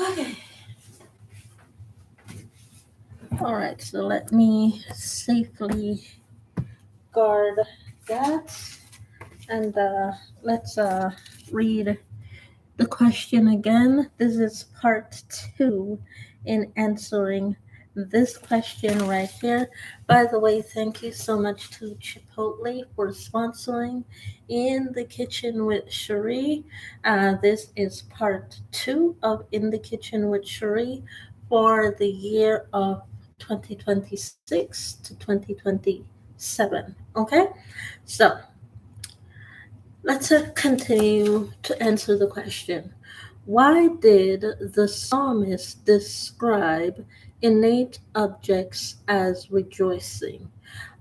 Okay. All right. So let me safely guard that, and let's read the question again. This is part two in answering this question right here. By the way, thank you so much to Chipotle for sponsoring In the Kitchen with Sheree. This is part two of In the Kitchen with Sheree for the year of 2026 to 2027. Okay? So, let's continue to answer the question. Why did the psalmist describe innate objects as rejoicing?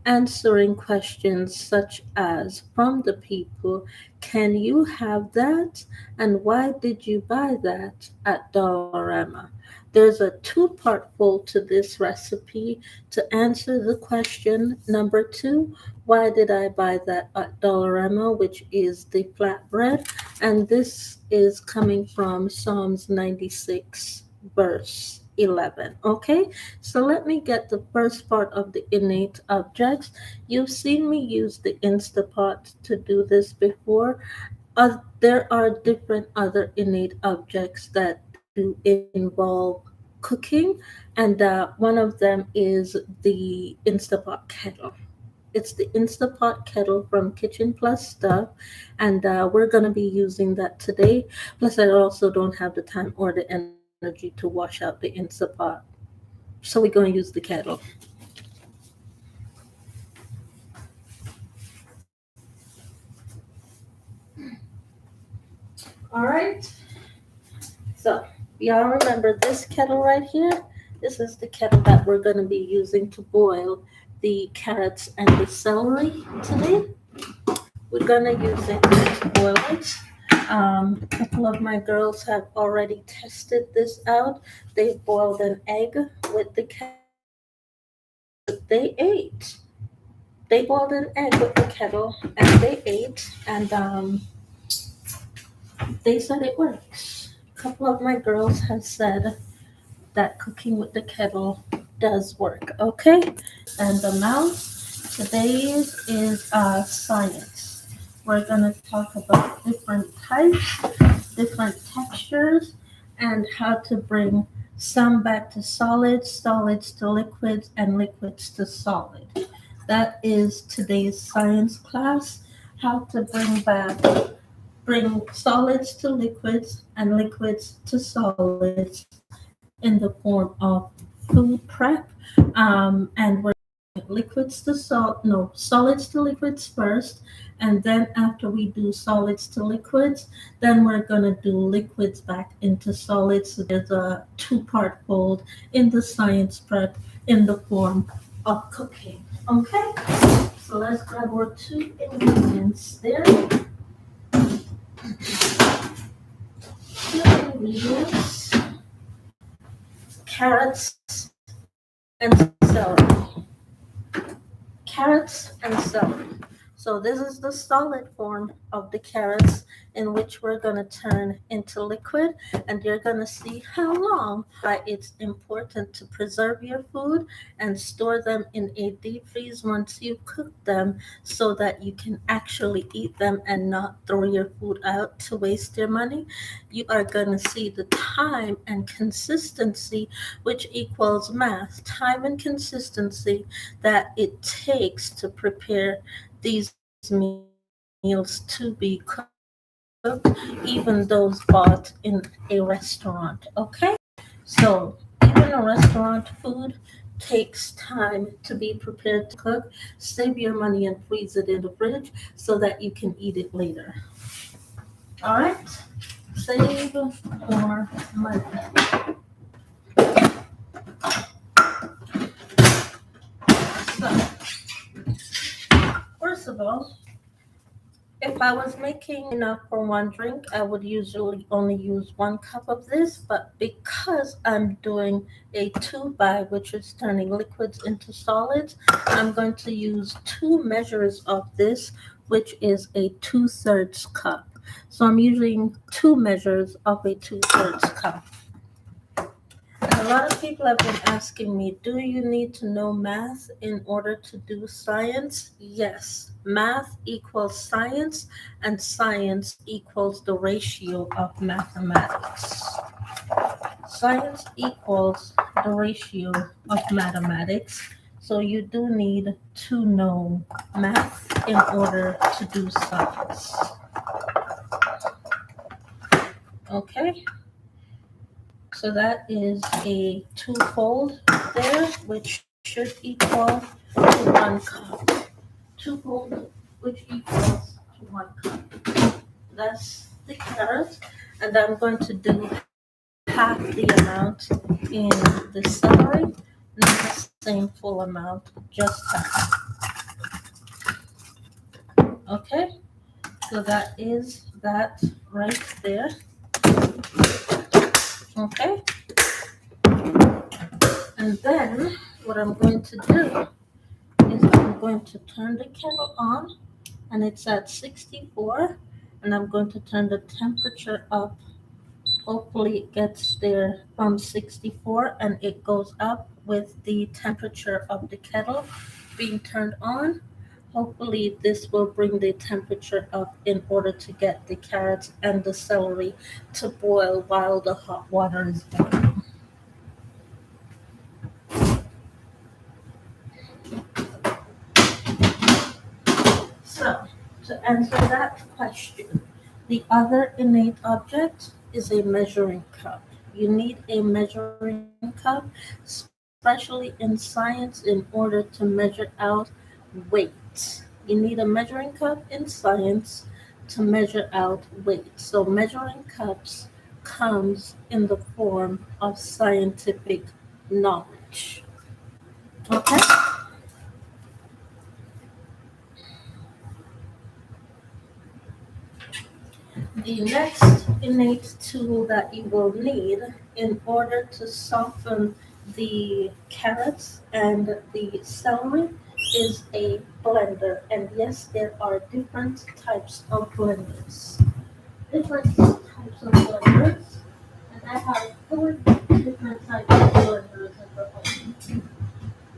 Answering questions such as from the people, can you have that? And why did you buy that at Dollarama? There's a two-part poll to this recipe. To answer the question number two, why did I buy that at Dollarama, which is the flatbread? And this is coming from Psalms 96, verse 11. Okay, so let me get the first part of the innate objects. You've seen me use the Instapot to do this before. There are different other innate objects that do involve cooking, and one of them is the Instapot kettle. It's the Instapot kettle from Kitchen Plus Stuff, and we're going to be using that today. Plus, I also don't have the time or the energy to wash out the Instapot, so we're going to use the kettle. All right. So, y'all remember this kettle right here? This is the kettle that we're going to be using to boil the carrots and the celery today. We're going to use it to boil it. A couple of my girls have already tested this out. They boiled an egg with the kettle. They ate. They boiled an egg with the kettle and they ate, and they said it works. A couple of my girls have said that cooking with the kettle does work. Okay, and the mouse today's is science. We're gonna talk about different types, different textures, and how to bring some back to solids, solids to liquids, and liquids to solid. That is today's science class. How to bring solids to liquids and liquids to solids in the form of food prep. And we're liquids to salt, no, solids to liquids first. And then after we do solids to liquids, then we're going to do liquids back into solids. So there's a two-part fold in the science prep in the form of cooking. Okay, so let's grab our two ingredients there. Two ingredients, carrots and celery. Carrots and celery. So this is the solid form of the carrots in which we're going to turn into liquid, and you're going to see how long. Why it's important to preserve your food and store them in a deep freeze once you cook them so that you can actually eat them and not throw your food out to waste your money. You are going to see the time and consistency, which equals math, time and consistency that it takes to prepare these meals to be cooked, even those bought in a restaurant. Okay? So, even a restaurant food takes time to be prepared to cook. Save your money and freeze it in the fridge so that you can eat it later. All right? Save more money. So, first of all, if I was making enough for one drink, I would usually only use 1 cup of this, but because I'm doing a two by, which is turning liquids into solids, I'm going to use 2 measures of this, which is a 2/3 cup. So I'm using 2 measures of a 2/3 cup. lot of people have been asking me, do you need to know math in order to do science? Yes, math equals science, and science equals the ratio of mathematics. Science equals the ratio of mathematics. So you do need to know math in order to do science. Okay, so that is a twofold there, which should equal to 1 cup. Twofold, which equals to 1 cup. That's the carrot, and I'm going to do half the amount in the celery, not the same full amount, just half. Okay, so that is that right there. Okay, and then what I'm going to do is I'm going to turn the kettle on, and it's at 64, and I'm going to turn the temperature up. Hopefully it gets there from 64 and it goes up with the temperature of the kettle being turned on. Hopefully this will bring the temperature up in order to get the carrots and the celery to boil while the hot water is boiling. So, to answer that question, the other innate object is a measuring cup. You need a measuring cup, especially in science, in order to measure out weight. You need a measuring cup in science to measure out weight. So measuring cups comes in the form of scientific knowledge. Okay? The next innate tool that you will need in order to soften the carrots and the celery is a blender. And yes, there are different types of blenders. Different types of blenders. And I have 4 different types of blenders in the home.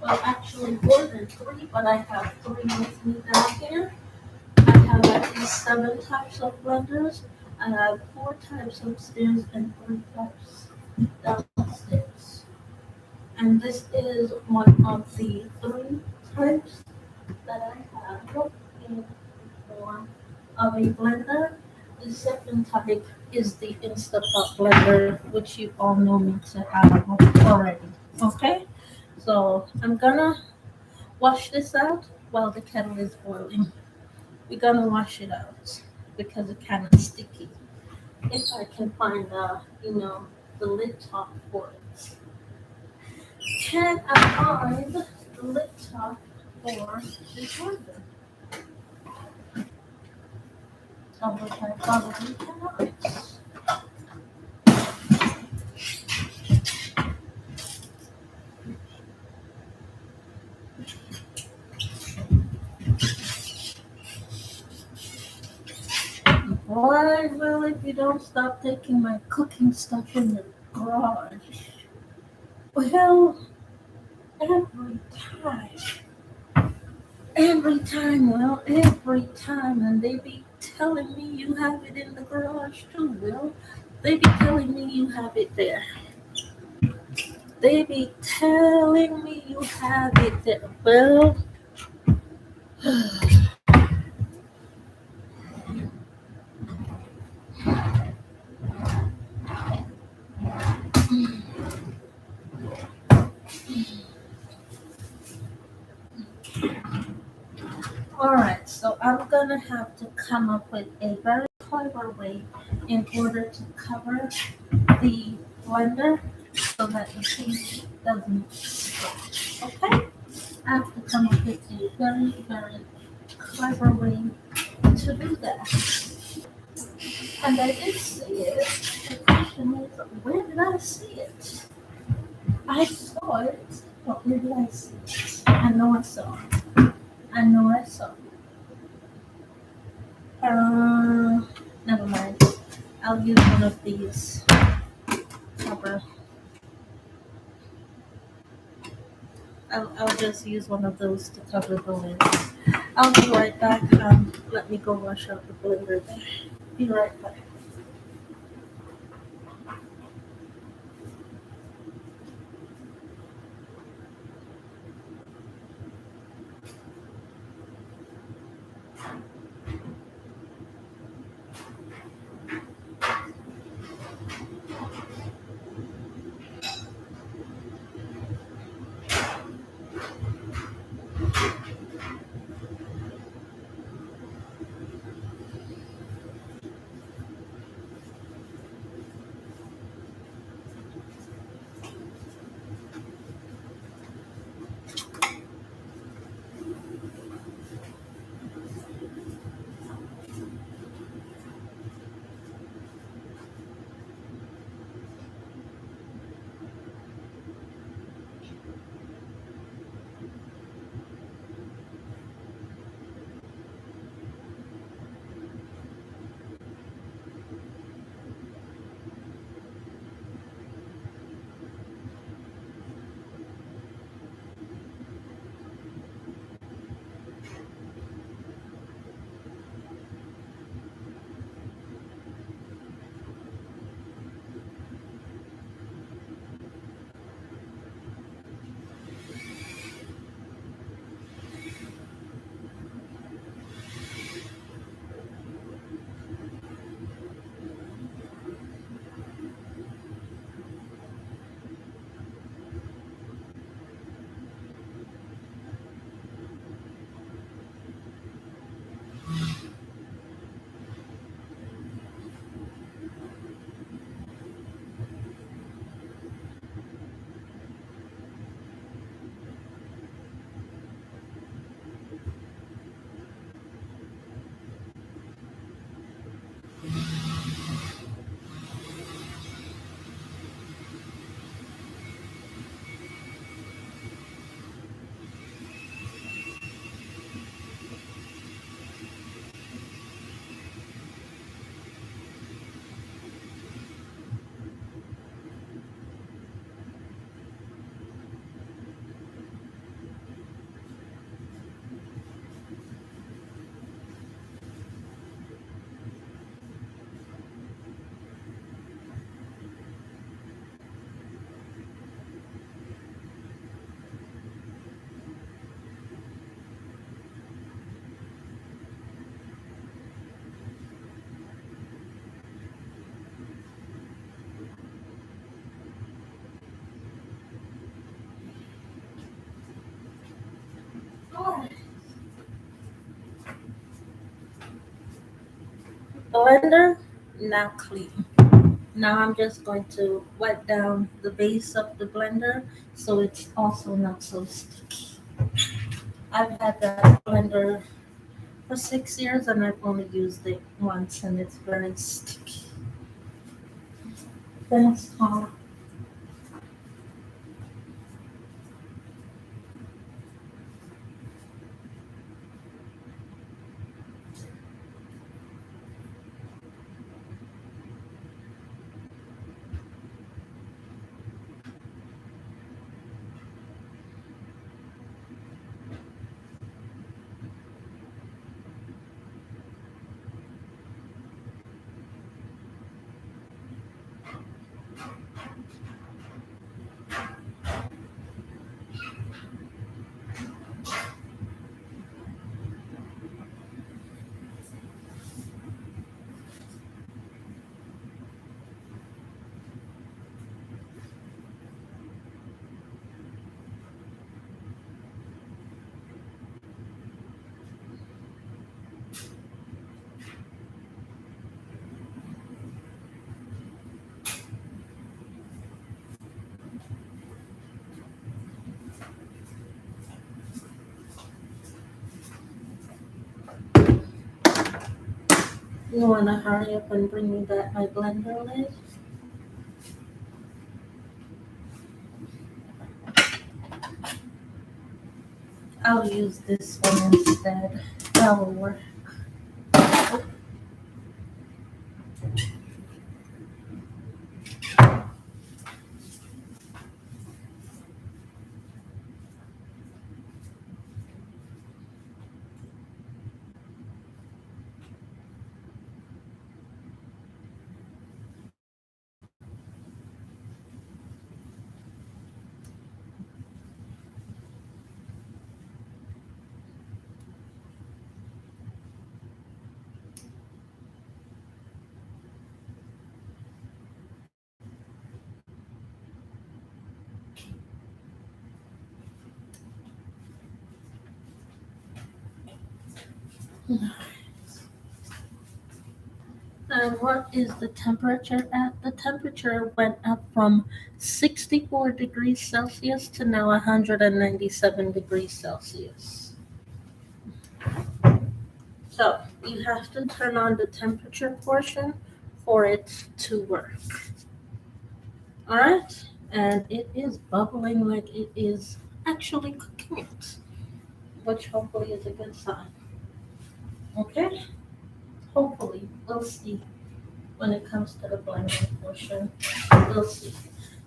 Well, actually more than 3, but I have 3 with me down here. I have at least 7 types of blenders. I have 4 types upstairs and 3 types downstairs. And this is one of the 3 types that I have in the form of a blender. The second type is the Instapot blender, which you all know me to have already. Okay? So I'm gonna wash this out while the kettle is boiling. We're gonna wash it out because it's kind of sticky. If I can find the lid top for it. Can I find the lid top for this blender? Of which I probably cannot. Why will if you don't stop taking my cooking stuff in the garage? Well, every time. Every time, and they be telling me you have it in the garage too, Will. They be telling me you have it there. They be telling me you have it there. Well, alright, so I'm gonna have to come up with a very clever way in order to cover the blender so that the paint doesn't stick. Okay? I have to come up with a very, very clever way to do that. And I did see it. The question is, where did I see it? I saw it, but where did I see it? I know I saw it. I know I saw it. Never mind. I'll use one of these cover I'll just use one of those to cover the lid. I'll be right back. Let me go wash out the blender there. Be right back. Alright, blender now clean. Now I'm just going to wipe down the base of the blender so it's also not so sticky. I've had that blender for 6 years and I've only used it once and it's very sticky. That's all. You wanna hurry up and bring me back my blender lid? I'll use this one instead. That will work. And what is the temperature at? The temperature went up from 64 degrees Celsius to now 197 degrees Celsius. So you have to turn on the temperature portion for it to work. All right? And it is bubbling like it is actually cooking it, which hopefully is a good sign. Okay? Hopefully, we'll see when it comes to the blending portion. We'll see.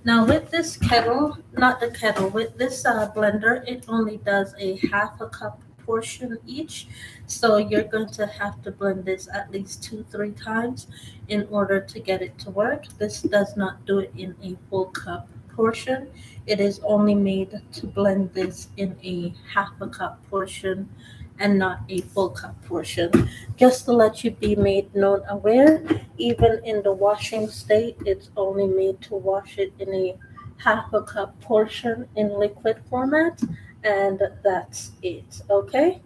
Now with this kettle, not the kettle, with this blender, it only does a half a cup portion each. So you're going to have to blend this at least 2-3 times in order to get it to work. This does not do it in a full cup portion. It is only made to blend this in a half a cup portion and not a full cup portion. Just to let you be made known aware, even in the washing state, it's only made to wash it in a half a cup portion in liquid format, and that's it. Okay?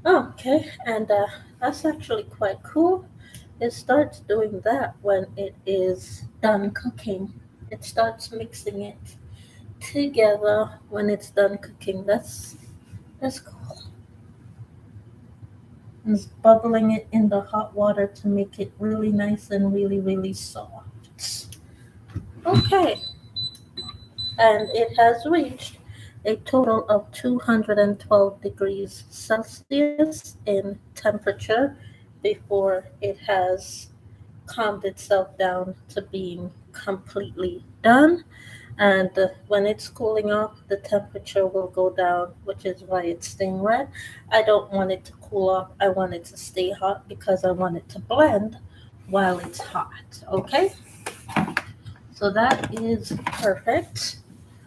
Okay, and that's actually quite cool. It starts doing that when it is done cooking. It starts mixing it together when it's done cooking. That's cool. It's bubbling it in the hot water to make it really nice and really, really soft. Okay, and it has reached a total of 212 degrees Celsius in temperature before it has calmed itself down to being completely done. And when it's cooling off, the temperature will go down, which is why it's staying red. I don't want it to cool off. I want it to stay hot because I want it to blend while it's hot. Okay? So that is perfect.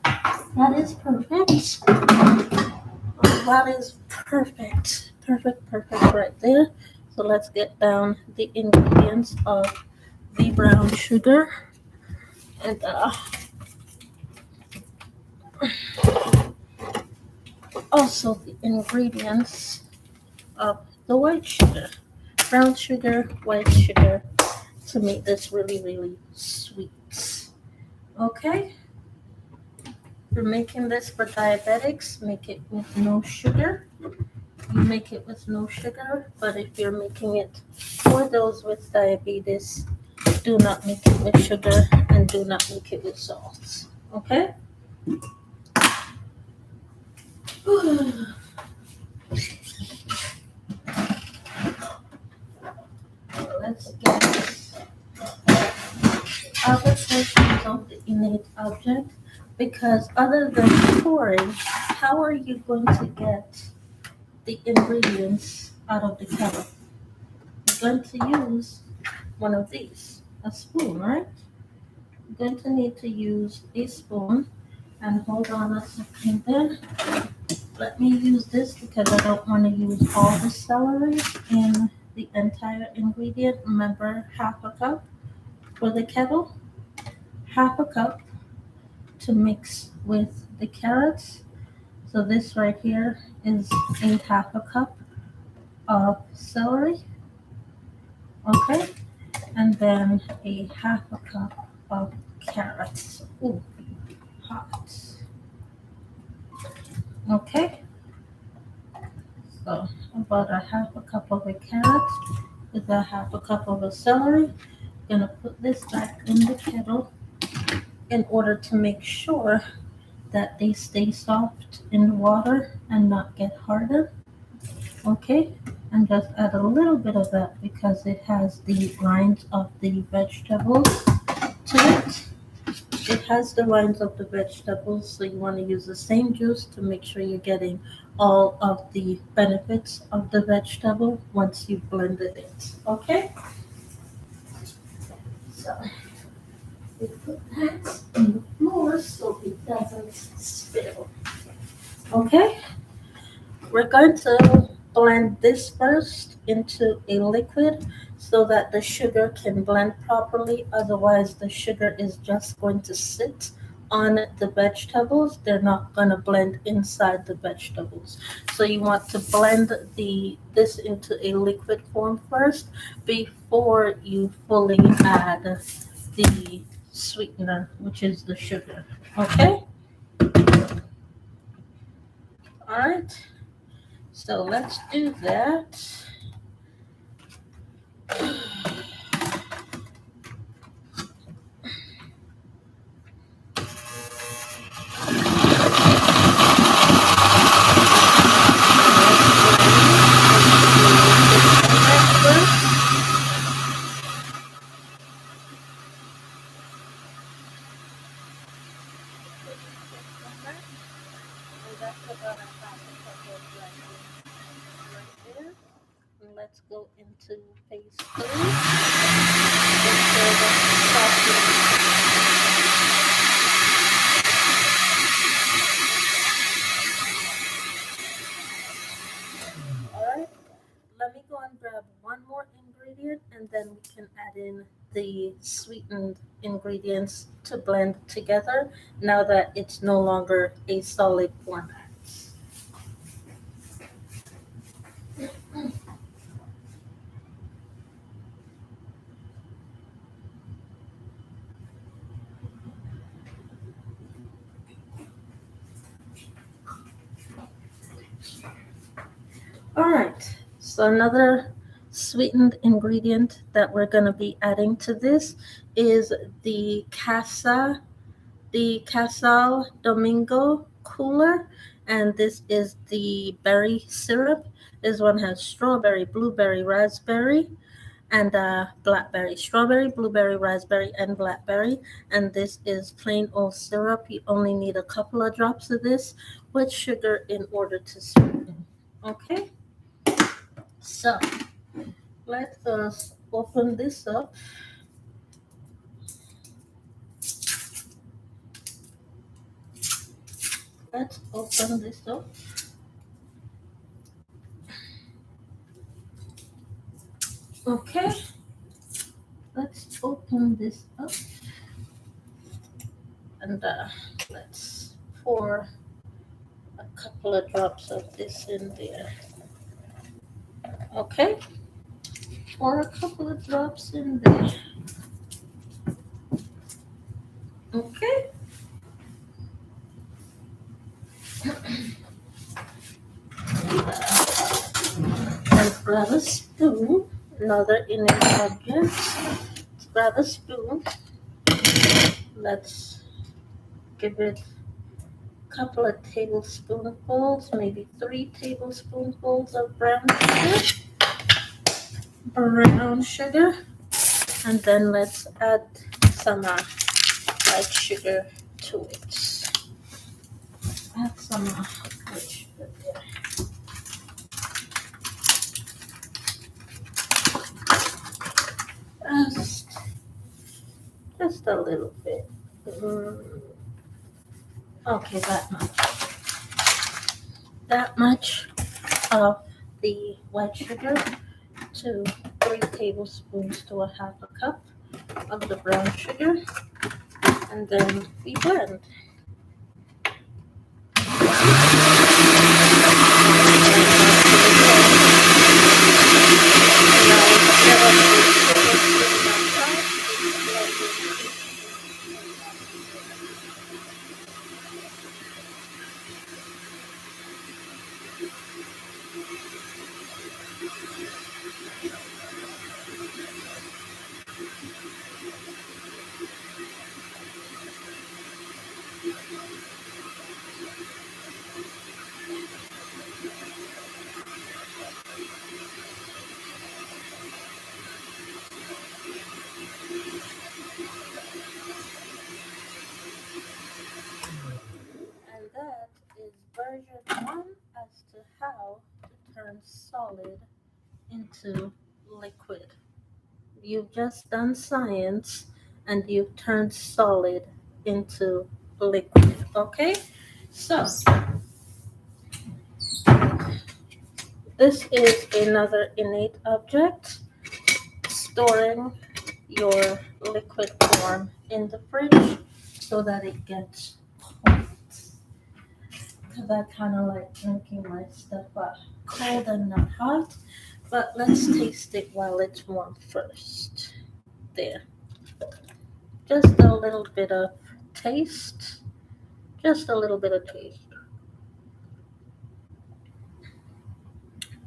That is perfect. That is perfect. Perfect, perfect right there. So let's get down the ingredients of the brown sugar. And also the ingredients of the white sugar. Brown sugar, white sugar to make this really, really sweet. Okay? If you're making this for diabetics, make it with no sugar. You make it with no sugar, but if you're making it for those with diabetes, do not make it with sugar and do not make it with salt. Okay? Let's get other portions of the innate object, because other than pouring, how are you going to get the ingredients out of the kettle? You're going to use one of these, a spoon, right? You're going to need to use a spoon, and hold on a second there. Let me use this because I don't want to use all the celery in the entire ingredient. Remember, half a cup for the kettle, half a cup to mix with the carrots. So this right here is a half a cup of celery, okay? And then a half a cup of carrots. Ooh, hot. Okay, so about a half a cup of a carrot with a half a cup of a celery. I'm gonna put this back in the kettle in order to make sure that they stay soft in the water and not get harder. Okay, and just add a little bit of that because it has the rinds of the vegetables to it. It has the rinds of the vegetables, so you want to use the same juice to make sure you're getting all of the benefits of the vegetable once you've blended it. Okay? So we put that on the floor so it doesn't spill. Okay? We're going to blend this first into a liquid so that the sugar can blend properly. Otherwise, the sugar is just going to sit on the vegetables, they're not going to blend inside the vegetables. So you want to blend this into a liquid form first before you fully add the sweetener, which is the sugar. Okay? All right. So let's do that. Let's go into phase 3. Alright, let me go and grab one more ingredient and then we can add in the sweetened ingredients to blend together now that it's no longer a solid format. All right, so another sweetened ingredient that we're going to be adding to this is the Casal Domingo cooler, and this is the berry syrup. This one has strawberry, blueberry, raspberry, and blackberry. Strawberry, blueberry, raspberry, and blackberry. And this is plain old syrup. You only need a couple of drops of this with sugar in order to sweeten. Okay? So let us open this up. Let's open this up. Okay, let's open this up and let's pour a couple of drops of this in there. Okay, pour a couple of drops in there. Okay. And grab a spoon, another innate object. Let's grab a spoon. Let's give it a couple of tablespoonfuls, maybe 3 tablespoonfuls of brown sugar. And then let's add some white sugar to it. Add some white sugar there. Just a little bit. Okay, that much. That much of the white sugar to 3 tablespoons to a half a cup of the brown sugar, and then we blend. And that is version 1 as to how to turn solid into liquid. You've just done science and you've turned solid into liquid. Okay? So, this is another innate object, storing your liquid form in the fridge so that it gets cold. Because I kind of like drinking my stuff cold and not hot. But let's taste it while it's warm first. There. Just a little bit of taste. Just a little bit of taste.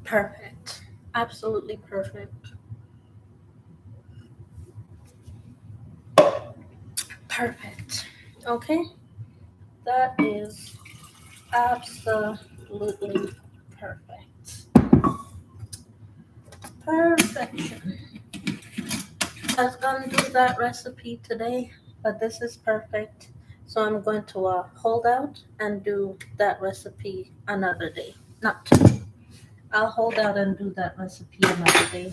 Perfect. Absolutely perfect. Perfect. Okay. That is absolutely perfect. Perfection. I was gonna do that recipe today, but this is perfect. So I'm going to hold out and do that recipe another day. Not today. I'll hold out and do that recipe another day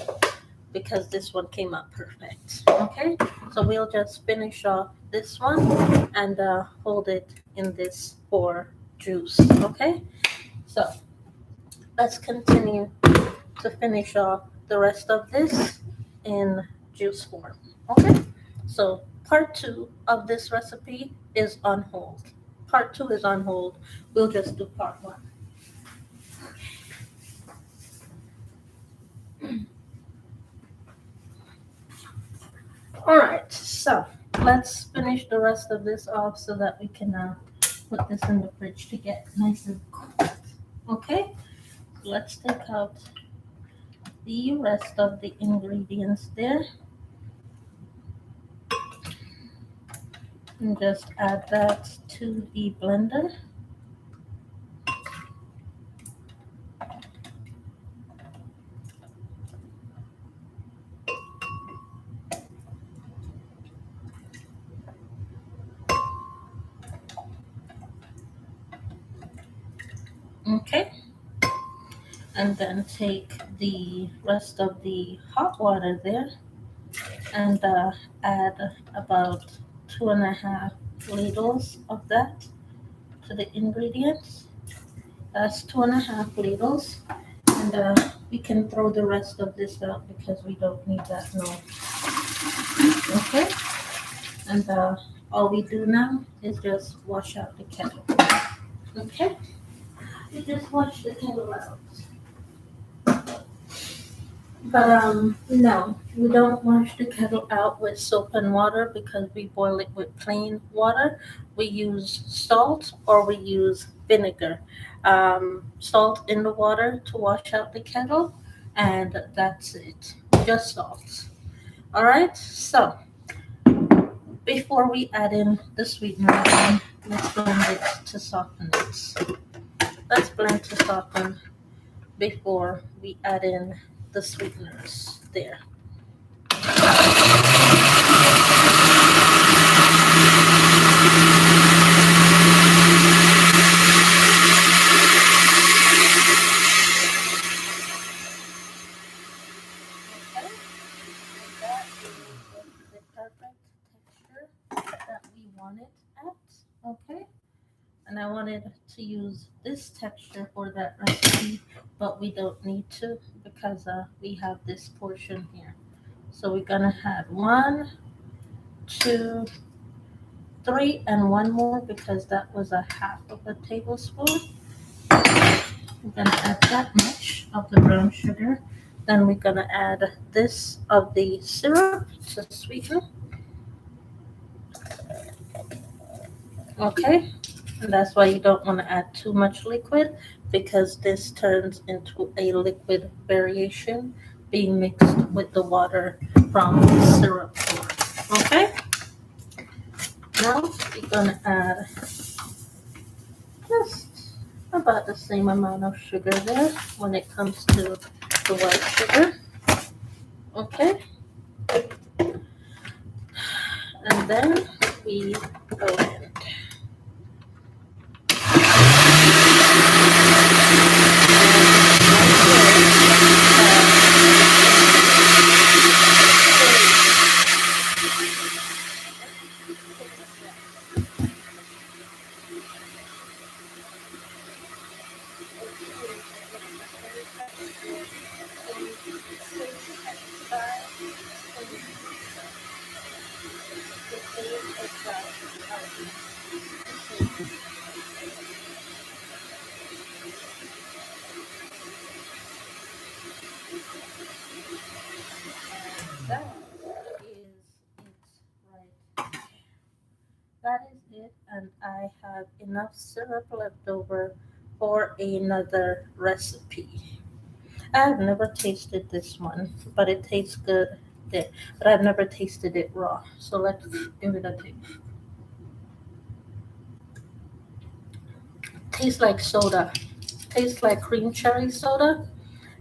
because this one came out perfect. Okay? So we'll just finish off this one and hold it in this for juice. Okay? So let's continue to finish off the rest of this in juice form. Okay? So part two of this recipe is on hold. Part two is on hold. We'll just do part one. All right, so let's finish the rest of this off so that we can put this in the fridge to get nice and cold. Okay, so let's take out the rest of the ingredients there and just add that to the blender. Okay, and then take the rest of the hot water there and add about 2.5 ladles of that to the ingredients. That's 2.5 ladles, and we can throw the rest of this out because we don't need that no. Okay, and all we do now is just wash out the kettle. Okay, we just wash the kettle out. But no, we don't wash the kettle out with soap and water because we boil it with plain water. We use salt or we use vinegar. Salt in the water to wash out the kettle, and that's it. Just salt. All right. So before we add in the sweetener, let's blend it to soften it. Let's blend to soften before we add in the sweeteners there. Okay, and that is the perfect texture that we want it at. Okay, and I wanted to use this texture for that recipe, but we don't need to because we have this portion here. So we're gonna add 1, 2, 3, and one more because that was a half of a tablespoon. We're gonna add that much of the brown sugar. Then we're gonna add this of the syrup to sweeten. Okay, and that's why you don't want to add too much liquid because this turns into a liquid variation being mixed with the water from the syrup form. Okay, now we're gonna add just about the same amount of sugar there when it comes to the white sugar. Okay, and then we go in. is it, and I have enough syrup left over for another recipe. I have never tasted this one, but it tastes good. Yeah, but I've never tasted it raw. So let's give it a taste. Tastes like soda. Tastes like cream cherry soda.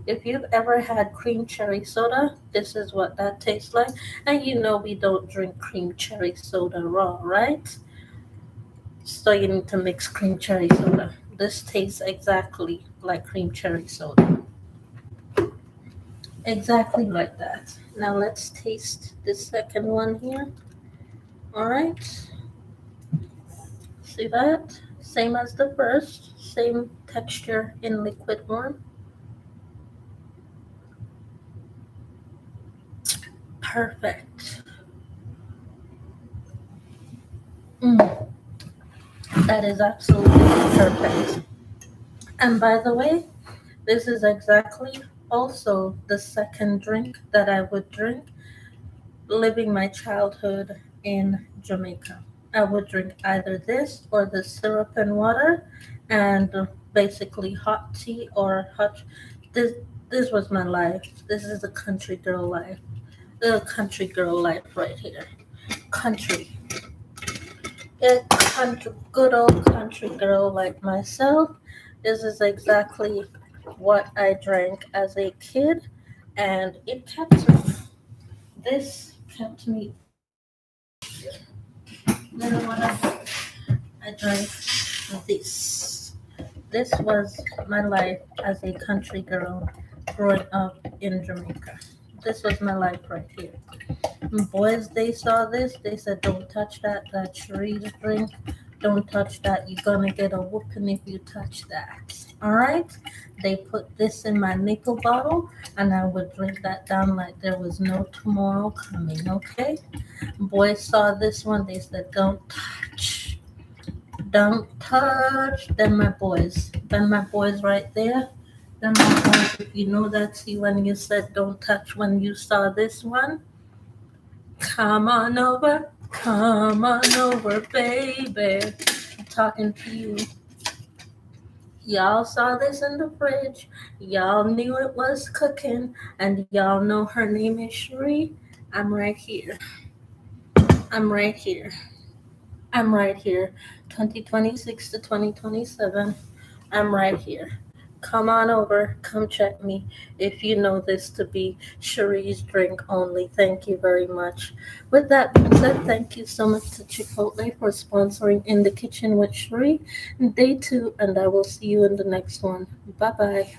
If you've ever had cream cherry soda, this is what that tastes like. And you know we don't drink cream cherry soda raw, right? So you need to mix cream cherry soda. This tastes exactly like cream cherry soda. Exactly like that. Now let's taste the second one here. All right. See that? Same as the first. Same texture in liquid form. Perfect. Mm, that is absolutely perfect. And by the way, this is exactly also the second drink that I would drink living my childhood in Jamaica. I would drink either this or the syrup and water and basically hot tea or hot. This, this was my life. This is the country girl life. The country girl life right here. Country. A country, good old country girl like myself. This is exactly what I drank as a kid, and it kept me. This kept me. You know what I drank this. This was my life as a country girl growing up in Jamaica. This was my life right here. Boys, they saw this. They said, "Don't touch that. That Sheree's drink. Don't touch that. You're gonna get a whooping if you touch that." All right. They put this in my nickel bottle, and I would drink that down like there was no tomorrow coming. Okay. Boys saw this one. They said, "Don't touch. Don't touch." Then my boys. Then my boys right there. Then my boys. If you know that's you when you said, "Don't touch," when you saw this one. Come on over, baby. I'm talking to you. Y'all saw this in the fridge. Y'all knew it was cooking, and y'all know her name is Sheree. I'm right here. I'm right here. I'm right here. 2026 to 2027. I'm right here. Come on over. Come check me if you know this to be Sheree's drink only. Thank you very much. With that being said, thank you so much to Chipotle for sponsoring In the Kitchen with Sheree. Day two, and I will see you in the next one. Bye bye.